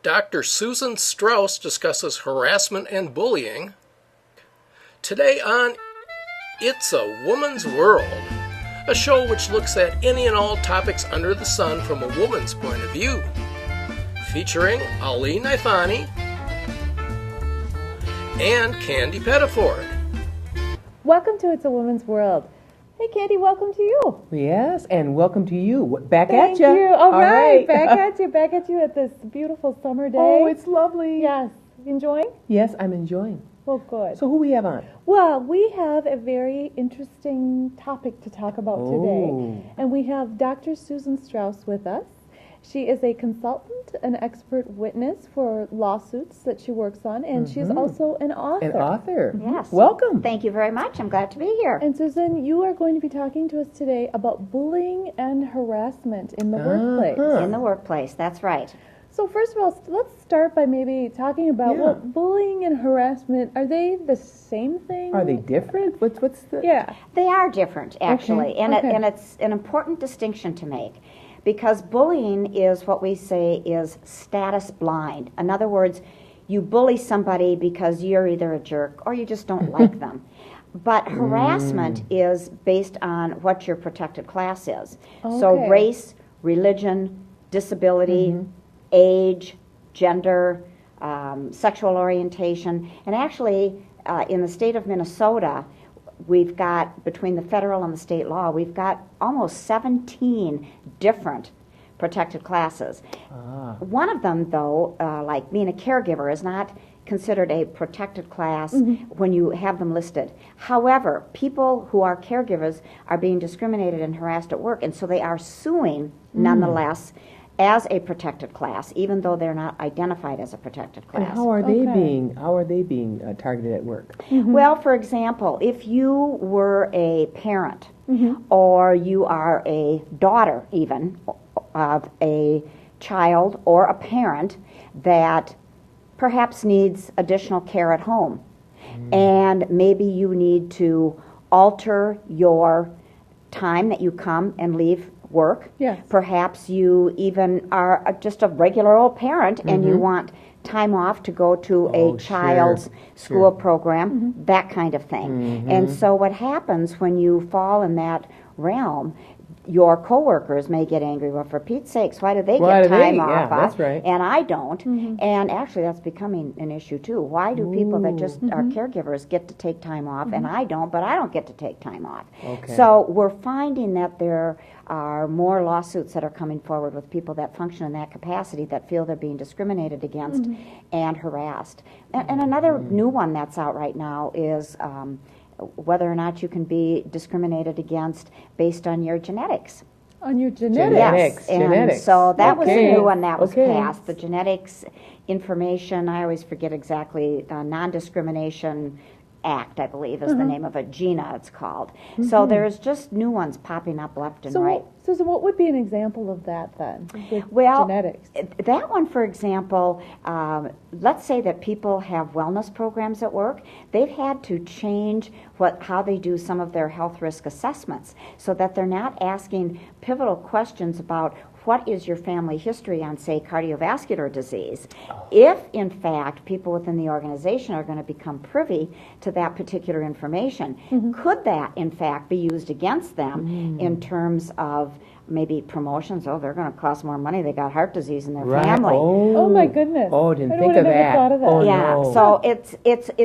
Dr. Susan Strauss discusses harassment and bullying. Today on It's a Woman's World, a show which looks at any and all topics under the sun from a woman's point of view. Featuring Ali Naithani and Candy Pettiford. Welcome to It's a Woman's World. Hey, Candy, welcome to you. Yes, and welcome to you. Back Thank at you. you. All right. Back at you at this beautiful summer day. Oh, it's lovely. Yes. Enjoying? Yes, I'm enjoying. Well, good. So who we have on? Well, we have a very interesting topic to talk about today. And we have Dr. Susan Strauss with us. She is a consultant, an expert witness for lawsuits that she works on, and she's also an author. An author. Yes. Welcome. Thank you very much. I'm glad to be here. And Susan, you are going to be talking to us today about bullying and harassment in the workplace. In the workplace, that's right. So first of all, let's start by maybe talking about well, bullying and harassment. Are they the same thing? Are they different? What's the? Yeah, They are different, actually, Okay. and Okay. and it's an important distinction to make. Because bullying is what we say is status blind. In other words, you bully somebody because you're either a jerk or you just don't like them. But harassment is based on what your protected class is. So Okay. race, religion, disability, age, gender, sexual orientation. And actually, in the state of Minnesota, we've got, between the federal and the state law, we've got almost 17 different protected classes. One of them, though, like being a caregiver, is not considered a protected class when you have them listed. However, people who are caregivers are being discriminated and harassed at work, and so they are suing nonetheless as a protected class, even though they're not identified as a protected class. And how are they being targeted at work? Well, for example, if you were a parent or you are a daughter even of a child or a parent that perhaps needs additional care at home, and maybe you need to alter your time that you come and leave work. Yes. Perhaps you even are just a regular old parent and you want time off to go to a child's school program, that kind of thing. And so what happens when you fall in that realm, your coworkers may get angry. Well, for Pete's sakes, why do they get time off? Yeah, that's right. And I don't. And actually, that's becoming an issue too. Why do people that just are caregivers get to take time off, and I don't? But I don't get to take time off. Okay. So we're finding that there are more lawsuits that are coming forward with people that function in that capacity that feel they're being discriminated against and harassed. And another new one that's out right now is whether or not you can be discriminated against based on your genetics. on your genetics. Yes, and Genetics. so that was a new one that was Okay. passed. The genetics information, I always forget exactly, Non-Discrimination Act, I believe, is the name of it. GINA, it's called. So there's just new ones popping up left and So, right. Susan, what would be an example of that then? With Well, genetics. that one, for example, let's say that people have wellness programs at work. They've had to change how they do some of their health risk assessments so that they're not asking pivotal questions about what is your family history on, say, cardiovascular disease. If, in fact, people within the organization are going to become privy to that particular information, could that, in fact, be used against them in terms of maybe promotions? Oh, they're going to cost more money. They got heart disease in their family. Oh my goodness. Oh, didn't I think would of have never that. thought of that. Oh, Yeah, no. so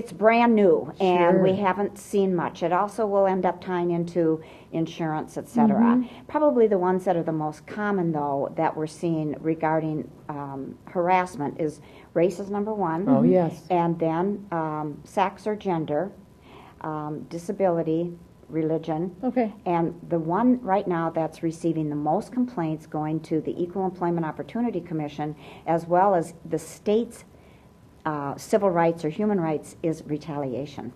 it's brand new, and Sure. we haven't seen much. It also will end up tying into insurance, et cetera. Probably the ones that are the most common, though, that we're seeing regarding harassment is race is number one. Oh, yes. And then sex or gender, disability, religion. Okay. And the one right now that's receiving the most complaints going to the Equal Employment Opportunity Commission, as well as the state's civil rights or human rights, is retaliation.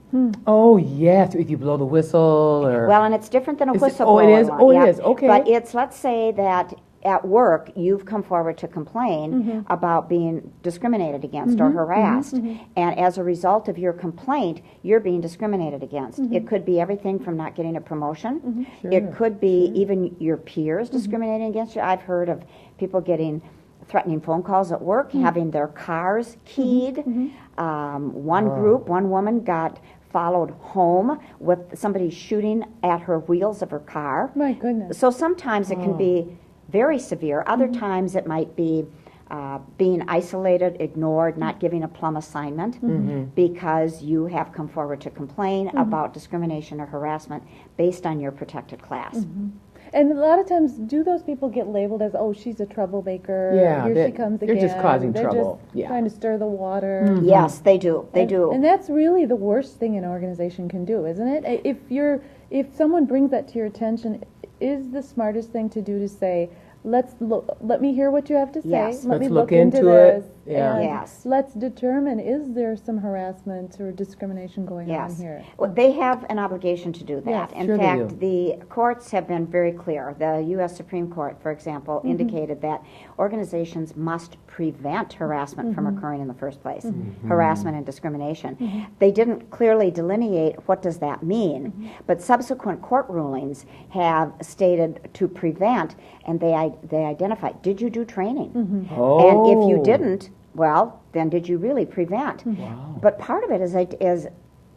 Oh, yes, if you blow the whistle or... Well, and it's different than a Is it- whistleblower. oh, it is? law. Oh, it Yeah. is. Okay. But it's, let's say that at work you've come forward to complain about being discriminated against or harassed, and as a result of your complaint, you're being discriminated against. It could be everything from not getting a promotion. It could be even your peers discriminating against you. I've heard of people getting threatening phone calls at work, having their cars keyed. One woman got followed home with somebody shooting at her wheels of her car. My goodness. So sometimes it can be very severe. Other times it might be being isolated, ignored, not giving a plum assignment because you have come forward to complain about discrimination or harassment based on your protected class. And a lot of times, do those people get labeled as, oh, she's a troublemaker, Yeah, here she comes again. they're just causing they're trouble. just trying to stir the water. Yes, they do. They do. And that's really the worst thing an organization can do, isn't it? If someone brings that to your attention, is the smartest thing to do to say, let me hear what you have to say. Yes. Let me Let's look look into into this. it. Yeah. And Yes. let's determine, is there some harassment or discrimination going on Yes. here? Well, they have an obligation to do that. Yes. In Sure they fact, the courts have been very clear. The U.S. Supreme Court, for example, indicated that organizations must prevent harassment from occurring in the first place, harassment and discrimination. They didn't clearly delineate what does that mean, but subsequent court rulings have stated to prevent, and they identified, did you do training? Oh. And if you didn't, well, then did you really prevent? Wow. But part of it is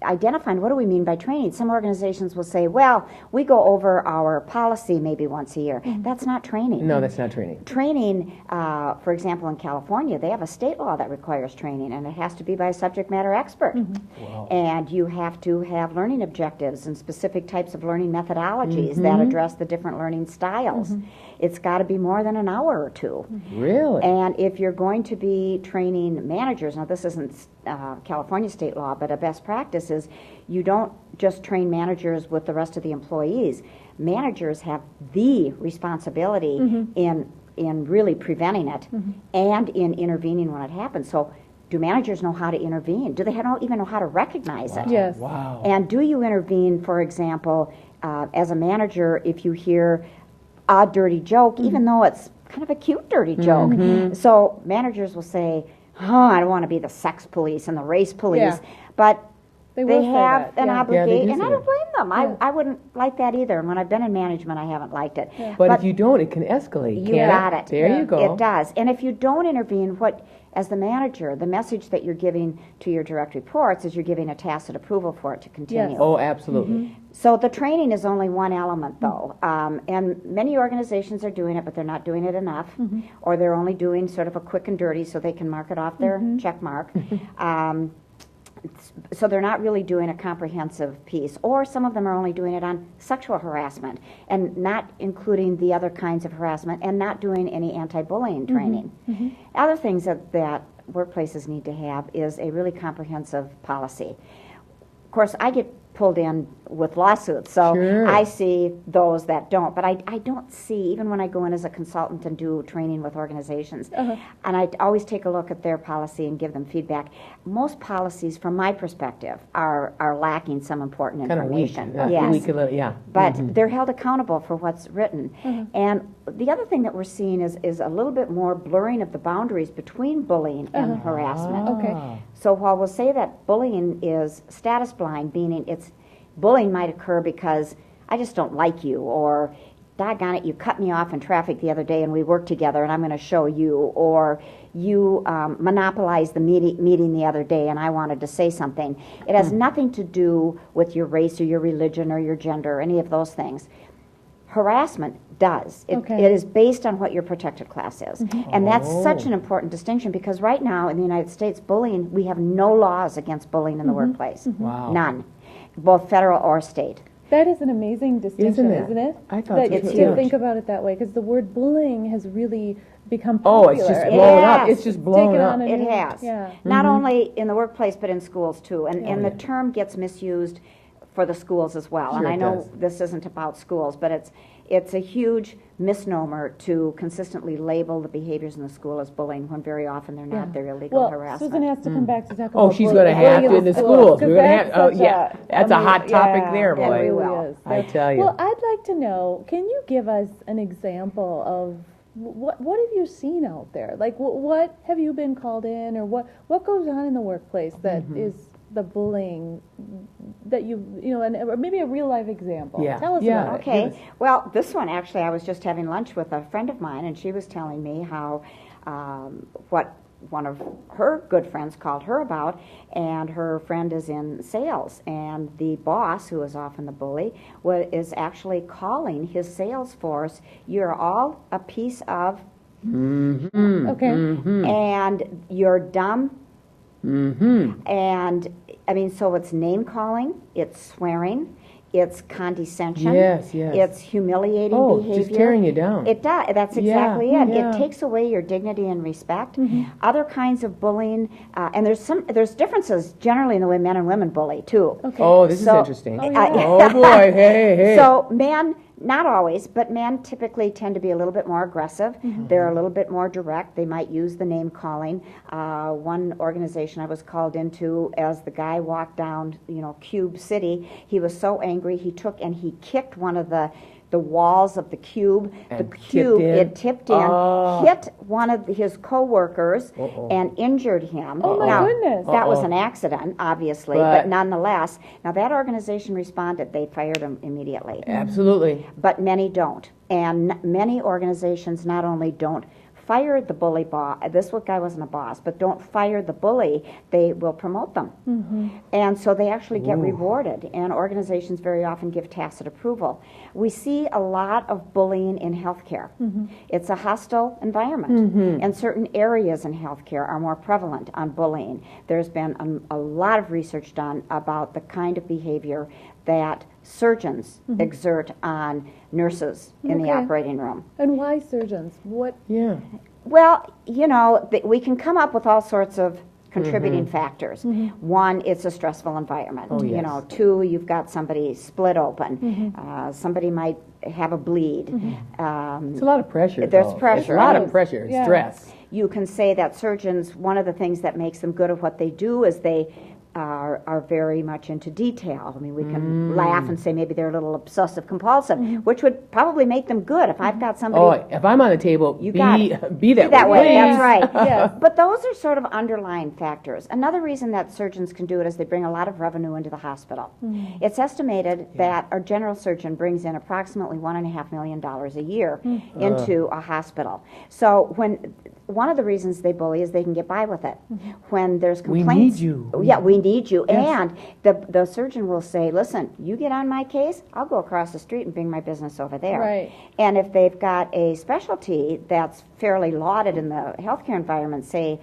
identifying what do we mean by training. Some organizations will say, well, we go over our policy maybe once a year. That's not training. No, that's not training. Training, for example, in California, they have a state law that requires training, and it has to be by a subject matter expert. Wow. And you have to have learning objectives and specific types of learning methodologies that address the different learning styles. It's got to be more than an hour or two. Really? And if you're going to be training managers, now this isn't California state law, but a best practice is you don't just train managers with the rest of the employees. Managers have the responsibility in really preventing it and in intervening when it happens. So do managers know how to intervene? Do they even know how to recognize it? Yes. Wow. And do you intervene, for example, as a manager, if you hear a dirty joke, even though it's kind of a cute dirty joke? So managers will say, I don't want to be the sex police and the race police, Yeah. but They they will say have that, an yeah. Yeah, obligation, they do and I say don't that. blame them. I wouldn't like that either. And when I've been in management, I haven't liked it. But if you don't, it can escalate. You can't got it. There you go. It does. And if you don't intervene, as the manager, the message that you're giving to your direct reports is you're giving a tacit approval for it to continue. Oh, absolutely. So the training is only one element, though. And many organizations are doing it, but they're not doing it enough. Or they're only doing sort of a quick and dirty so they can mark it off their check mark. So they're not really doing a comprehensive piece. Or some of them are only doing it on sexual harassment and not including the other kinds of harassment and not doing any anti-bullying training. Other things that workplaces need to have is a really comprehensive policy. Of course, I get pulled in with lawsuits, so Sure. I see those that don't. But I don't see, even when I go in as a consultant and do training with organizations, and I always take a look at their policy and give them feedback. Most policies, from my perspective, are lacking some important Kind of weak. information. Yes. Weak a little, yeah. But they're held accountable for what's written. And the other thing that we're seeing is a little bit more blurring of the boundaries between bullying and harassment. Okay. So while we'll say that bullying is status blind, meaning bullying might occur because I just don't like you, or doggone it, you cut me off in traffic the other day and we worked together and I'm going to show you, or you monopolized the meeting the other day and I wanted to say something. It has nothing to do with your race or your religion or your gender or any of those things. Harassment does. It is based on what your protected class is. And that's such an important distinction because right now in the United States, bullying, we have no laws against bullying in the workplace. Wow. None, both federal or state. That is an amazing distinction, Isn't it? isn't it? I thought that so, to too. think about it that way, because the word bullying has really become Oh, popular. it's just blown up. Yes. It's just blown Taken up. on a It new- has. Yeah. Not only in the workplace, but in schools too. And the term gets misused for the schools as well. Sure And I it know does. this isn't about schools, but it's a huge misnomer to consistently label the behaviors in the school as bullying when very often they're not. They're illegal Well, harassment. Susan has to come back to talk Oh, about she's bullying- going to have bullying to in the schools, schools. 'cause We're going to have, that's oh, such yeah. That's a hot topic yeah, there, yeah, boy. we It will. really is. I tell you. Well, I'd like to know, can you give us an example of what have you seen out there? Like, what have you been called in, or what goes on in the workplace that is the bullying that or maybe a real life example. Yeah. Tell us Yeah. about it. Okay. Well, this one actually, I was just having lunch with a friend of mine, and she was telling me how what one of her good friends called her about, and her friend is in sales, and the boss, who is often the bully, is actually calling his sales force, "You're all a piece of Okay. and you're dumb." And I mean, so it's name calling, it's swearing, it's condescension, Yes. it's humiliating behavior. Just tearing you down. It does. That's exactly it. Yeah. It takes away your dignity and respect. Other kinds of bullying, and there's differences generally in the way men and women bully too. Okay. Oh, this is So- interesting. Oh, yeah. Oh, boy, hey. So men, not always, but men typically tend to be a little bit more aggressive. They're a little bit more direct. They might use the name calling. One organization I was called into, as the guy walked down, Cube City, he was so angry he took and he kicked one of the walls of the cube. And The cube, tipped in? it tipped in, Oh. hit one of his co-workers and injured him. Oh, my Now, goodness. that was an accident, obviously, But- but nonetheless, now that organization responded. They fired him immediately. Absolutely. But many don't. And many organizations not only don't fire the bully boss, this guy wasn't a boss, but don't fire the bully, they will promote them. And so they actually get rewarded. And organizations very often give tacit approval. We see a lot of bullying in healthcare. It's a hostile environment. And certain areas in healthcare are more prevalent on bullying. There's been a lot of research done about the kind of behavior that surgeons exert on nurses in the Okay. operating room. And why surgeons? What? Yeah. Well, we can come up with all sorts of contributing factors. One, it's a stressful environment. Oh, yes. Two, you've got somebody split open. Somebody might have a bleed. It's a lot of pressure. There's though. pressure. It's a lot It of is. pressure, Yeah. stress. You can say that surgeons, one of the things that makes them good at what they do is they are very much into detail. I mean, we can laugh and say maybe they're a little obsessive compulsive, which would probably make them good. If I've got somebody, Oh, if I'm on the table, You got be it. that way. way. That's Please. right. Yes. But those are sort of underlying factors. Another reason that surgeons can do it is they bring a lot of revenue into the hospital. It's estimated that a general surgeon brings in approximately $1.5 million a year into a hospital. So one of the reasons they bully is they can get by with it. When there's We complaints, need you. Yeah, we need you. Yes. And the surgeon will say, "Listen, you get on my case, I'll go across the street and bring my business over there." Right. And if they've got a specialty that's fairly lauded in the healthcare environment, say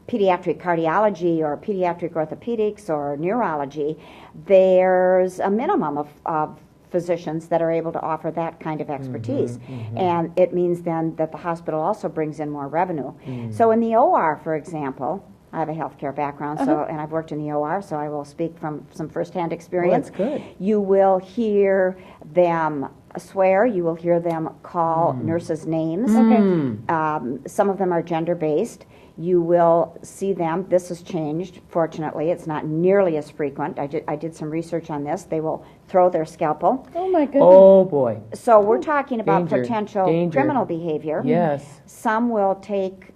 pediatric cardiology or pediatric orthopedics or neurology, there's a minimum of physicians that are able to offer that kind of expertise. And it means then that the hospital also brings in more revenue. So in the OR, for example, I have a healthcare background, and I've worked in the OR, so I will speak from some firsthand experience. that's good. You will hear them swear. You will hear them call nurses names. Some of them are gender-based. You will see them. This has changed, fortunately. It's not nearly as frequent. I did some research on this. They will throw their scalpel. Oh my goodness. Oh, boy. So we're talking about Danger, potential danger. criminal behavior. Yes. Some will take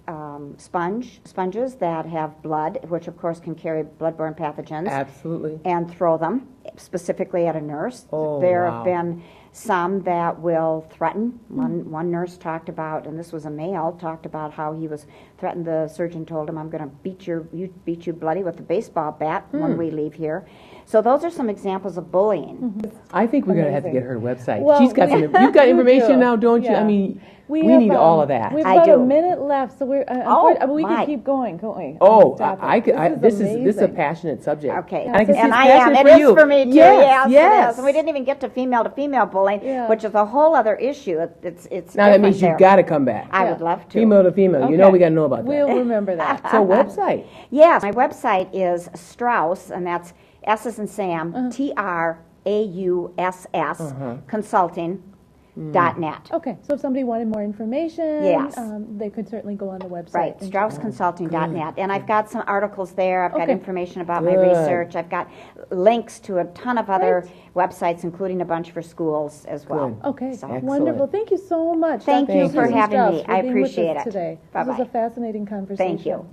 sponges that have blood, which of course can carry bloodborne pathogens, Absolutely. and throw them specifically at a nurse. Oh, There wow. have been some that will threaten. One nurse talked about, and this was a male, talked about how he was threatened. The surgeon told him, "I'm going to beat you bloody with a baseball bat when we leave here." So those are some examples of bullying. I think we're going to have to Amazing. get her website. Well, She's got we- some. You've got you information do. now, don't you? Yeah. I mean, we have, need all of that. We've I got a do. minute left, so we're. We my. can keep going, can't we? Oh, on this topic? I could. This is a amazing. passionate subject. Okay, And I can see and it's I am. passionate It for is you. for me too. Yes, Yes, it is. And we didn't even get to female bullying, Yeah. which is a whole other issue. It's Now that different means there. you've got to come back. I Yeah. would love to. Female to female. You know Okay. we got to know about that. We'll remember that. So website. Yes, my website is Strauss, and that's S as in Sam, TRAUSS, consulting.net. Okay, so if somebody wanted more information, Yes. they could certainly go on the website. Right, and- StraussConsulting.net. And I've got some articles there. I've got Okay. information about my Good. research. I've got links to a ton of other websites, including a bunch for schools as well. Good. Okay, So- wonderful. Thank you so much. Thank Dr. you for Susan having Strauss, me. for I being with us appreciate it. today. This Bye-bye. was a fascinating conversation. Thank you.